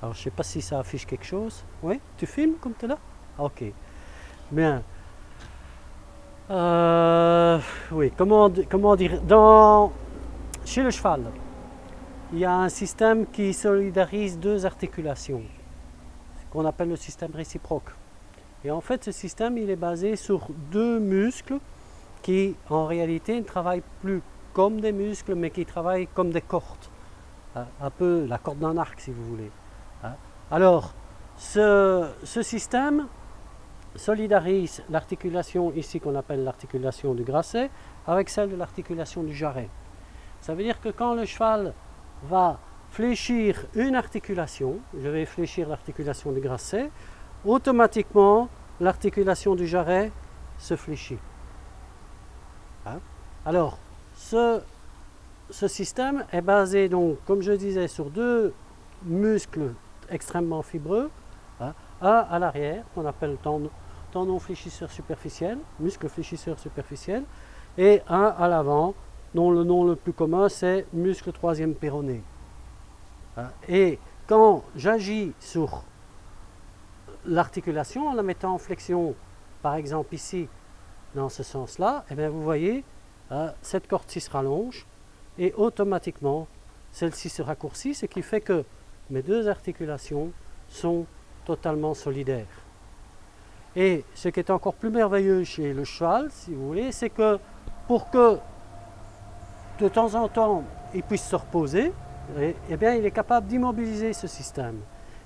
Alors je ne sais pas si ça affiche quelque chose. Oui, tu filmes comme tu es là? Ok. Bien. Oui, comment dire, chez le cheval, il y a un système qui solidarise deux articulations, qu'on appelle le système réciproque. Et en fait, ce système, il est basé sur deux muscles qui, en réalité, ne travaillent plus comme des muscles, mais qui travaillent comme des cordes. Un peu la corde d'un arc, si vous voulez. Alors, ce système solidarise l'articulation ici qu'on appelle l'articulation du grasset avec celle de l'articulation du jarret. Ça veut dire que quand le cheval va fléchir une articulation, je vais fléchir l'articulation du grasset, automatiquement l'articulation du jarret se fléchit. Alors, ce système est basé donc, comme je disais, sur deux muscles extrêmement fibreux, un à l'arrière qu'on appelle tendon fléchisseur superficiel, muscle fléchisseur superficiel, et un à l'avant dont le nom le plus commun c'est muscle troisième péroné. Et quand j'agis sur l'articulation en la mettant en flexion, par exemple ici, dans ce sens-là, et bien vous voyez, cette corde-ci se rallonge et automatiquement celle-ci se raccourcit, ce qui fait que mes deux articulations sont totalement solidaires. Et ce qui est encore plus merveilleux chez le cheval, si vous voulez, c'est que pour que de temps en temps il puisse se reposer, eh bien, il est capable d'immobiliser ce système.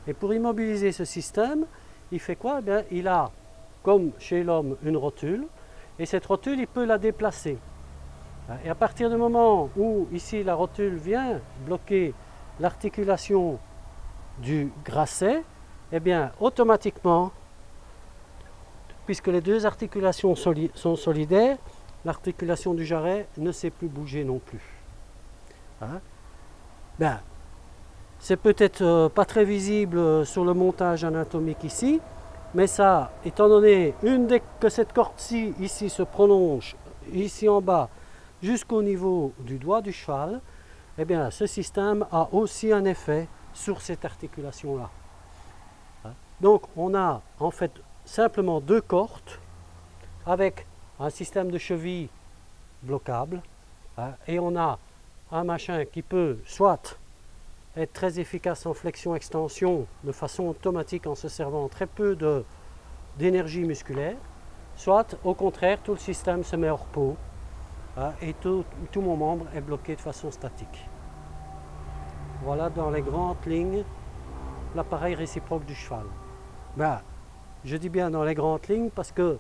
Et pour immobiliser ce système, il fait quoi? Eh bien, il a, comme chez l'homme, une rotule, et cette rotule, il peut la déplacer. Et à partir du moment où, ici, la rotule vient bloquer l'articulation du grasset, eh bien, automatiquement, puisque les deux articulations sont solidaires, l'articulation du jarret ne sait plus bouger non plus. Ben, c'est peut-être pas très visible sur le montage anatomique ici, mais ça, étant donné, dès que cette corde-ci ici se prolonge, ici en bas, jusqu'au niveau du doigt du cheval, eh bien, ce système a aussi un effet sur cette articulation-là. Donc, on a en fait simplement deux cordes avec un système de cheville bloquable, et on a un machin qui peut soit être très efficace en flexion-extension de façon automatique en se servant très peu d'énergie musculaire, soit au contraire tout le système se met hors repos et tout mon membre est bloqué de façon statique. Voilà dans les grandes lignes l'appareil réciproque du cheval. Ben, je dis bien dans les grandes lignes parce que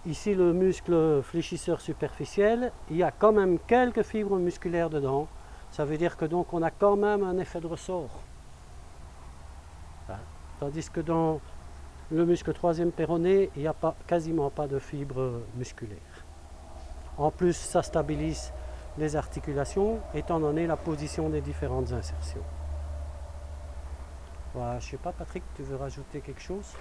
ici le muscle fléchisseur superficiel, il y a quand même quelques fibres musculaires dedans. Ça veut dire que donc on a quand même un effet de ressort. Tandis que dans le muscle troisième péroné, il n'y a quasiment pas de fibres musculaires. En plus, ça stabilise les articulations, étant donné la position des différentes insertions. Voilà, je ne sais pas, Patrick, tu veux rajouter quelque chose?